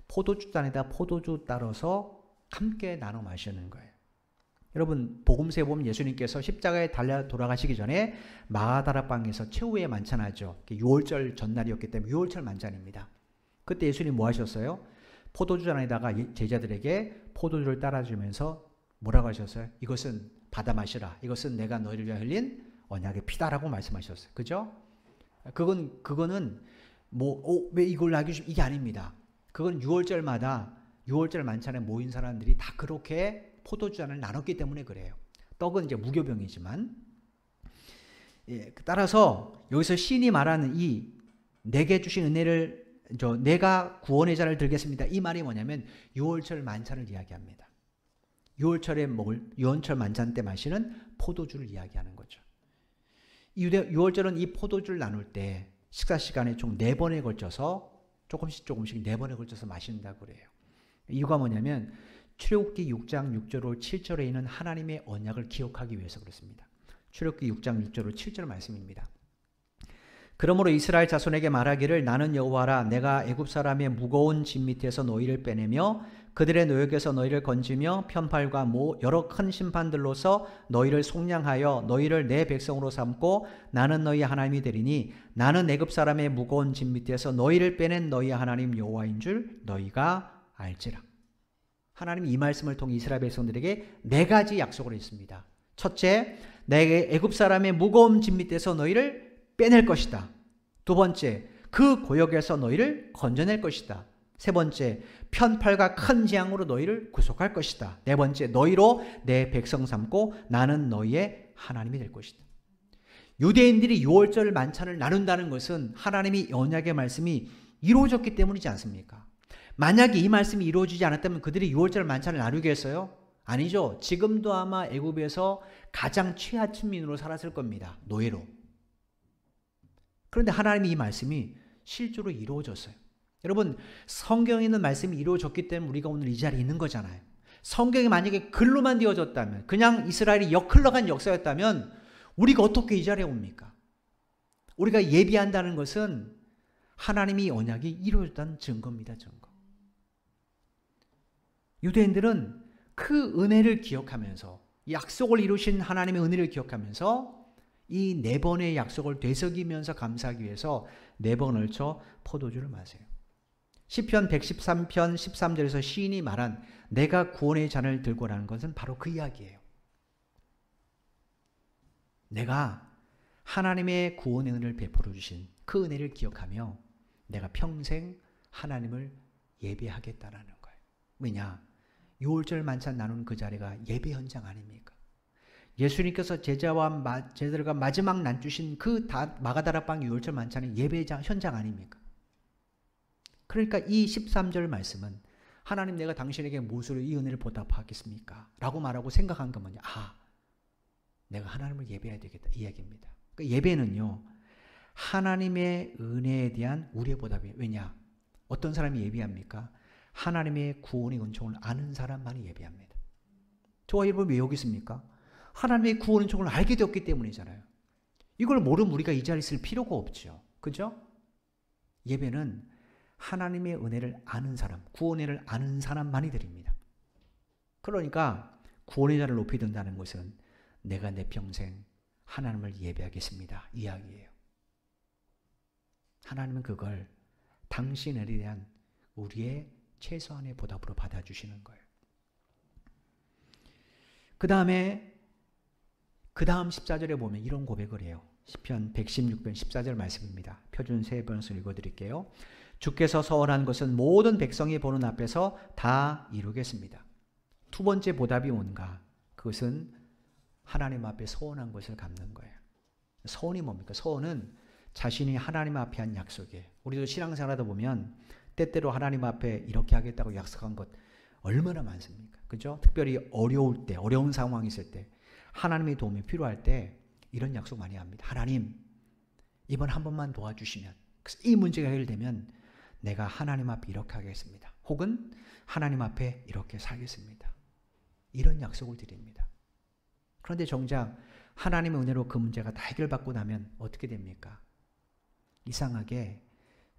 포도주잔에다 포도주 따라서 함께 나눠 마시는 거예요. 여러분 복음서에 보면 예수님께서 십자가에 달려 돌아가시기 전에 마가다락방에서 최후의 만찬하죠. 6월절 전날이었기 때문에 6월절 만찬입니다. 그때 예수님 뭐 하셨어요? 포도주잔에다가 제자들에게 포도주를 따라주면서 뭐라고 하셨어요? 이것은 받아 마시라. 이것은 내가 너희를 위하여 흘린 언약의 피다라고 말씀하셨어요. 그죠? 그거는 왜 이걸 하기 이게 아닙니다. 그건 6월절마다 6월절 만찬에 모인 사람들이 다 그렇게 포도주잔을 나눴기 때문에 그래요. 떡은 이제 무교병이지만. 따라서 여기서 시인이 말하는 이 내게 주신 은혜를 내가 구원의 잔을 들겠습니다. 이 말이 뭐냐면 6월절 만찬을 이야기합니다. 6월절 만찬 때 마시는 포도주를 이야기하는 거죠. 6월절은 이 포도주를 나눌 때 식사 시간에 총 4번에 걸쳐서 조금씩 4번에 걸쳐서 마신다고 그래요. 이유가 뭐냐면 출애굽기 6장 6절 7절에 있는 하나님의 언약을 기억하기 위해서 그렇습니다. 출애굽기 6장 6절 7절 말씀입니다. 그러므로 이스라엘 자손에게 말하기를 나는 여호와라 내가 애굽 사람의 무거운 짐 밑에서 너희를 빼내며 그들의 노역에서 너희를 건지며 편팔과 여러 큰 심판들로서 너희를 속량하여 너희를 내 백성으로 삼고 나는 너희 하나님이 되리니 나는 애굽 사람의 무거운 짐 밑에서 너희를 빼낸 너희 하나님 여호와인 줄 너희가 알지라. 하나님이 이 말씀을 통해 이스라엘 백성들에게 4가지 약속을 했습니다. 첫째, 내게 애굽 사람의 무거운 짐 밑에서 너희를 빼낼 것이다. 두 번째, 그 고역에서 너희를 건져낼 것이다. 세 번째, 편팔과 큰 재앙으로 너희를 구속할 것이다. 네 번째, 너희로 내 백성 삼고 나는 너희의 하나님이 될 것이다. 유대인들이 6월절 만찬을 나눈다는 것은 하나님이 언약의 말씀이 이루어졌기 때문이지 않습니까? 만약에 이 말씀이 이루어지지 않았다면 그들이 6월절 만찬을 나누겠어요? 아니죠. 지금도 아마 애굽에서 가장 최하층민으로 살았을 겁니다. 노예로. 그런데 하나님이 이 말씀이 실제로 이루어졌어요. 여러분 성경에 있는 말씀이 이루어졌기 때문에 우리가 오늘 이 자리에 있는 거잖아요. 성경이 만약에 글로만 되어졌다면 그냥 이스라엘이 흘러간 역사였다면 우리가 어떻게 이 자리에 옵니까? 우리가 예비한다는 것은 하나님이 언약이 이루어졌다는 증거입니다. 증거. 유대인들은 그 은혜를 기억하면서 약속을 이루신 하나님의 은혜를 기억하면서 이 4번의 약속을 되새기면서 감사하기 위해서 4번 얽혀 포도주를 마세요. 시편 113편 13절에서 시인이 말한 내가 구원의 잔을 들고라는 것은 바로 그 이야기예요. 내가 하나님의 구원의 은혜를 베풀어 주신 그 은혜를 기억하며 내가 평생 하나님을 예배하겠다라는 거예요. 왜냐? 6월절 만찬 나누는 그 자리가 예배 현장 아닙니까? 예수님께서 제자들과 마지막 난주신 그 마가다락방 6월절 만찬은 예배 현장 아닙니까? 그러니까 이 13절 말씀은 하나님 내가 당신에게 무엇으로 이 은혜를 보답하겠습니까? 라고 말하고 생각한 건 뭐냐? 내가 하나님을 예배해야 되겠다 이 이야기입니다. 그러니까 예배는요 하나님의 은혜에 대한 우리의 보답이에요. 왜냐? 어떤 사람이 예배합니까? 하나님의 구원의 은총을 아는 사람만이 예배합니다. 저와 여러분 왜 여기 있습니까? 하나님의 구원 은총을 알게 되었기 때문이잖아요. 이걸 모르면 우리가 이 자리에 있을 필요가 없죠. 그죠? 예배는 하나님의 은혜를 아는 사람, 구원의 은혜를 아는 사람만이 드립니다. 그러니까 구원의 자를 높이 든다는 것은 내가 내 평생 하나님을 예배하겠습니다. 이 이야기예요. 하나님은 그걸 당신에 대한 우리의 최소한의 보답으로 받아주시는 거예요. 그 다음 14절에 보면 이런 고백을 해요. 시편 116편 14절 말씀입니다. 표준 세 번씩 읽어드릴게요. 주께서 서원한 것은 모든 백성이 보는 앞에서 다 이루겠습니다. 두 번째 보답이 뭔가? 그것은 하나님 앞에 서원한 것을 갚는 거예요. 서원이 뭡니까? 서원은 자신이 하나님 앞에 한 약속이에요. 우리도 신앙생활하다 보면 때때로 하나님 앞에 이렇게 하겠다고 약속한 것 얼마나 많습니까? 그죠? 특별히 어려울 때, 어려운 상황이 있을 때, 하나님의 도움이 필요할 때 이런 약속 많이 합니다. 하나님, 이번 한 번만 도와주시면, 이 문제가 해결되면 내가 하나님 앞에 이렇게 하겠습니다. 혹은 하나님 앞에 이렇게 살겠습니다. 이런 약속을 드립니다. 그런데 정작 하나님의 은혜로 그 문제가 다 해결받고 나면 어떻게 됩니까? 이상하게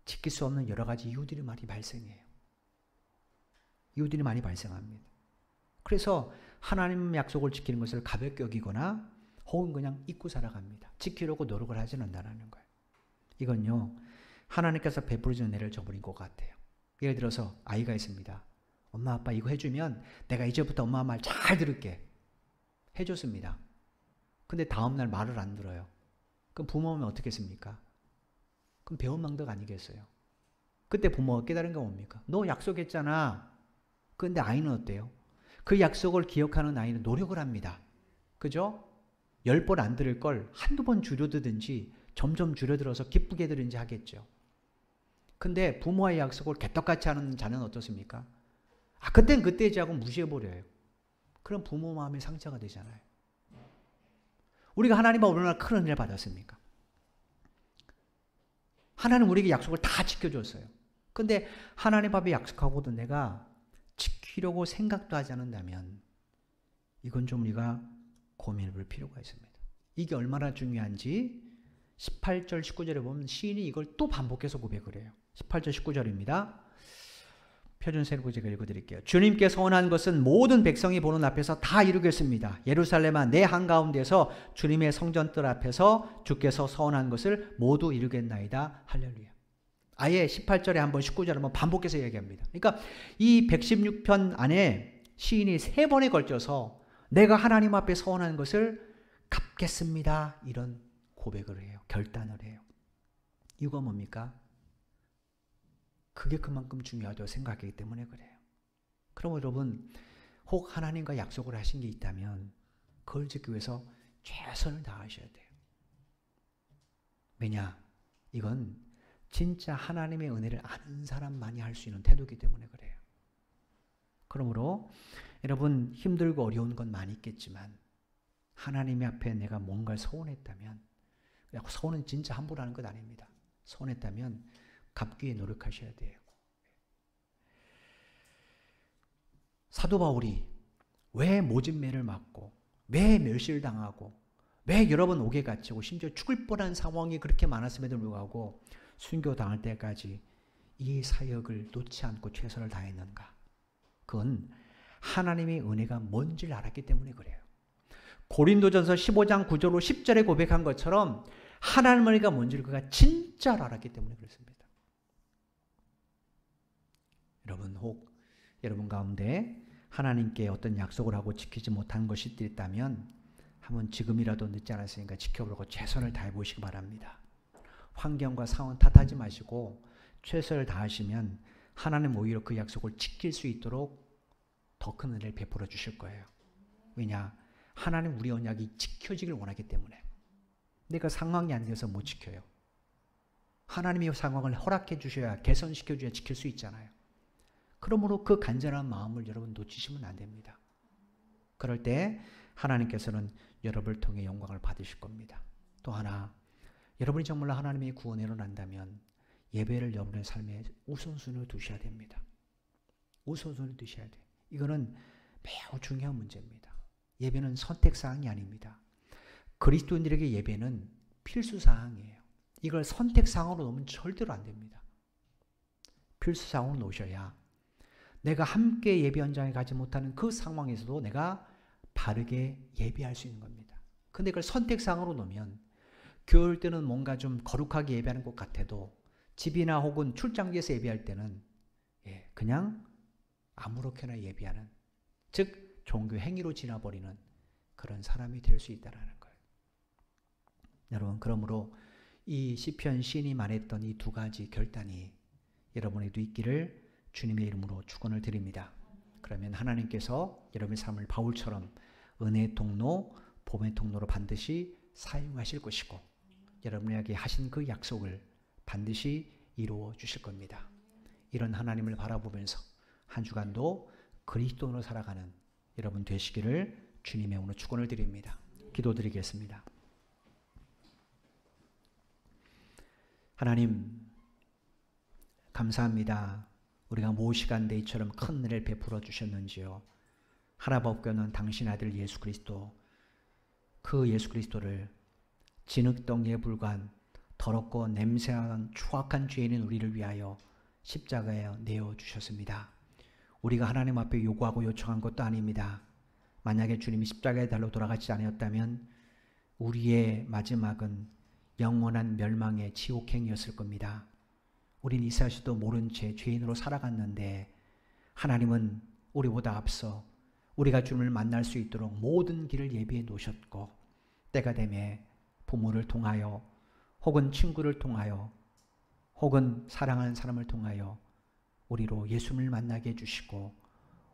지킬 수 없는 여러 가지 이유들이 많이 발생해요. 이유들이 많이 발생합니다. 그래서 하나님 약속을 지키는 것을 가볍게 여기거나 혹은 그냥 잊고 살아갑니다. 지키려고 노력을 하지 않는다는 거예요. 이건요, 하나님께서 베풀어준 은혜를 저버린 것 같아요. 예를 들어서 아이가 있습니다. 엄마 아빠 이거 해주면 내가 이제부터 엄마 말 잘 들을게. 해줬습니다. 근데 다음날 말을 안 들어요. 그럼 부모는 어떻게 했습니까? 그럼 배은망덕 아니겠어요? 그때 부모가 깨달은 게 뭡니까? 너 약속했잖아. 그런데 아이는 어때요? 그 약속을 기억하는 아이는 노력을 합니다. 그죠? 10번 안 들을 걸 한두 번 줄여들든지 점점 줄여들어서 기쁘게 들은지 하겠죠. 근데 부모와의 약속을 개떡같이 하는 자는 어떻습니까? 그땐 그때지 하고 무시해버려요. 그럼 부모 마음에 상처가 되잖아요. 우리가 하나님 앞에 얼마나 큰 은혜를 받았습니까? 하나님 우리에게 약속을 다 지켜줬어요. 근데 하나님 앞에 약속하고도 내가 지키려고 생각도 하지 않는다면 이건 좀 우리가 고민해 볼 필요가 있습니다. 이게 얼마나 중요한지 18절 19절에 보면 시인이 이걸 또 반복해서 고백을 해요. 18절 19절입니다. 표준세로 제가 읽어드릴게요. 주님께 서원한 것은 모든 백성이 보는 앞에서 다 이루겠습니다. 예루살렘아 내 한가운데서 주님의 성전들 앞에서 주께서 서원한 것을 모두 이루겠나이다. 할렐루야. 아예 18절에 한번 19절에 한번 반복해서 얘기합니다. 그러니까 이 116편 안에 시인이 3번에 걸쳐서 내가 하나님 앞에 서원한 것을 갚겠습니다. 이런 고백을 해요. 결단을 해요. 이유가 뭡니까? 그게 그만큼 중요하다고 생각하기 때문에 그래요. 그럼 여러분 혹 하나님과 약속을 하신 게 있다면 그걸 지키기 위해서 최선을 다하셔야 돼요. 왜냐? 이건 진짜 하나님의 은혜를 아는 사람만이 할 수 있는 태도이기 때문에 그래요. 그러므로 여러분 힘들고 어려운 건 많이 있겠지만 하나님 앞에 내가 뭔가를 서원했다면, 서원은 진짜 함부로 하는 것 아닙니다. 서원했다면 갚기 위해 노력하셔야 돼요. 사도 바울이 왜 모진매를 맞고 왜 멸시를 당하고 왜 여러 번 옥에 갇히고 심지어 죽을 뻔한 상황이 그렇게 많았음에도 불구하고 순교당할 때까지 이 사역을 놓지 않고 최선을 다했는가? 그건 하나님의 은혜가 뭔지를 알았기 때문에 그래요. 고린도전서 15장 9절로 10절에 고백한 것처럼 하나님의 은혜가 뭔지를 그가 진짜로 알았기 때문에 그렇습니다. 여러분 혹 여러분 가운데 하나님께 어떤 약속을 하고 지키지 못한 것이 있다면 한번 지금이라도 늦지 않았으니까 지켜보려고 최선을 다해 보시기 바랍니다. 환경과 상황 탓하지 마시고 최선을 다하시면 하나님 오히려 그 약속을 지킬 수 있도록 더 큰 은혜를 베풀어 주실 거예요. 왜냐? 하나님 우리 언약이 지켜지길 원하기 때문에. 내가 상황이 안 돼서 못 지켜요. 하나님이 상황을 허락해 주셔야, 개선시켜 주셔야 지킬 수 있잖아요. 그러므로 그 간절한 마음을 여러분 놓치시면 안 됩니다. 그럴 때 하나님께서는 여러분을 통해 영광을 받으실 겁니다. 또 하나, 여러분이 정말로 하나님의 구원으로 난다면 예배를 여러분의 삶에 우선순위로 두셔야 됩니다. 우선순위로 두셔야 돼요. 이거는 매우 중요한 문제입니다. 예배는 선택사항이 아닙니다. 그리스도인들에게 예배는 필수사항이에요. 이걸 선택사항으로 놓으면 절대로 안 됩니다. 필수사항으로 놓으셔야 내가 함께 예배 현장에 가지 못하는 그 상황에서도 내가 바르게 예배할 수 있는 겁니다. 근데 그걸 선택사항으로 놓으면 교회 올 때는 뭔가 좀 거룩하게 예배하는 것 같아도 집이나 혹은 출장지에서 예배할 때는 그냥 아무렇게나 예배하는, 즉 종교 행위로 지나버리는 그런 사람이 될 수 있다는 거예요. 여러분, 그러므로 이 시편 시인이 말했던 이 두 가지 결단이 여러분에도 있기를 주님의 이름으로 축원을 드립니다. 그러면 하나님께서 여러분의 삶을 바울처럼 은혜의 통로, 복음의 통로로 반드시 사용하실 것이고, 여러분에게 하신 그 약속을 반드시 이루어 주실 겁니다. 이런 하나님을 바라보면서 한 주간도 그리스도로 살아가는 여러분 되시기를 주님의 이름으로 축원을 드립니다. 기도드리겠습니다. 하나님, 감사합니다. 우리가 모시간대 이처럼 큰 은혜를 베풀어 주셨는지요. 하나님 없고는 당신 아들 예수 그리스도, 그 예수 그리스도를 진흙덩이에 불과한 더럽고 냄새나는 추악한 죄인인 우리를 위하여 십자가에 내어 주셨습니다. 우리가 하나님 앞에 요구하고 요청한 것도 아닙니다. 만약에 주님이 십자가의 달로 돌아가지 않았다면 우리의 마지막은 영원한 멸망의 지옥행이었을 겁니다. 우린 이사시도 모른 채 죄인으로 살아갔는데 하나님은 우리보다 앞서 우리가 주님을 만날 수 있도록 모든 길을 예비해 놓으셨고, 때가 되매 부모를 통하여 혹은 친구를 통하여 혹은 사랑하는 사람을 통하여 우리로 예수님을 만나게 해주시고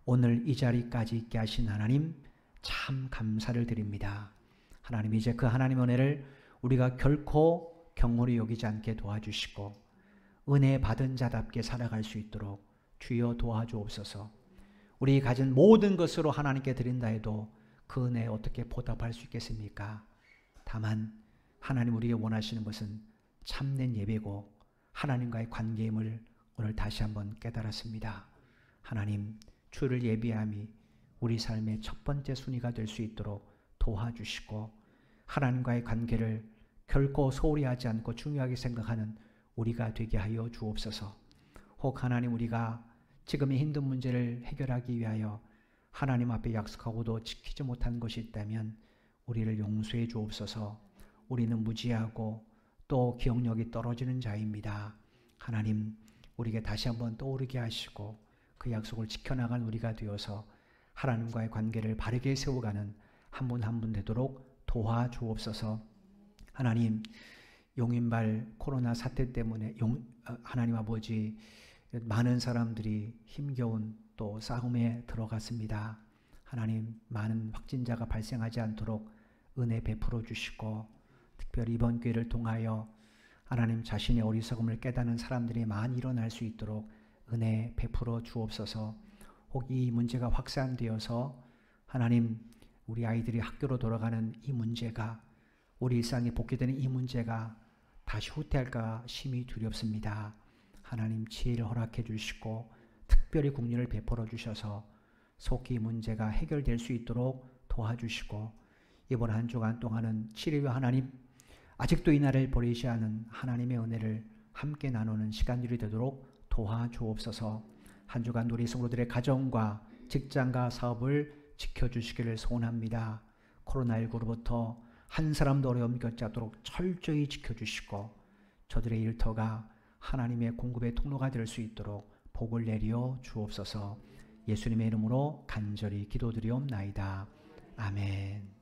오늘 이 자리까지 있게 하신 하나님 참 감사를 드립니다. 하나님, 이제 그 하나님의 은혜를 우리가 결코 경홀히 여기지 않게 도와주시고 은혜 받은 자답게 살아갈 수 있도록 주여 도와주옵소서. 우리 가진 모든 것으로 하나님께 드린다 해도 그 은혜에 어떻게 보답할 수 있겠습니까? 다만 하나님 우리에게 원하시는 것은 참된 예배고 하나님과의 관계임을 오늘 다시 한번 깨달았습니다. 하나님, 주를 예배함이 우리 삶의 첫 번째 순위가 될 수 있도록 도와주시고 하나님과의 관계를 결코 소홀히 하지 않고 중요하게 생각하는 우리가 되게 하여 주옵소서. 혹 하나님, 우리가 지금의 힘든 문제를 해결하기 위하여 하나님 앞에 약속하고도 지키지 못한 것이 있다면 우리를 용서해 주옵소서. 우리는 무지하고 또 기억력이 떨어지는 자입니다. 하나님, 우리에게 다시 한번 떠오르게 하시고 그 약속을 지켜나간 우리가 되어서 하나님과의 관계를 바르게 세워가는 한 분 한 분 되도록 도와주옵소서. 하나님, 용인발 코로나 사태 때문에 하나님 아버지, 많은 사람들이 힘겨운 또 싸움에 들어갔습니다. 하나님, 많은 확진자가 발생하지 않도록 은혜 베풀어 주시고 특별히 이번 기회를 통하여 하나님 자신의 어리석음을 깨닫는 사람들이 많이 일어날 수 있도록 은혜 베풀어 주옵소서. 혹 이 문제가 확산되어서 하나님, 우리 아이들이 학교로 돌아가는 이 문제가, 우리 일상에 복귀되는 이 문제가 다시 후퇴할까 심히 두렵습니다. 하나님, 지혜를 허락해 주시고 특별히 국리를 베풀어 주셔서 속히 이 문제가 해결될 수 있도록 도와주시고 이번 한 주간 동안은 치료와 하나님, 아직도 이 나라를 버리지 않은 하나님의 은혜를 함께 나누는 시간들이 되도록 도와주옵소서. 한 주간 우리 성도들의 가정과 직장과 사업을 지켜주시기를 소원합니다. 코로나19로부터 한 사람도 어려움 겪지 않도록 철저히 지켜주시고 저들의 일터가 하나님의 공급의 통로가 될 수 있도록 복을 내려 주옵소서. 예수님의 이름으로 간절히 기도드리옵나이다. 아멘.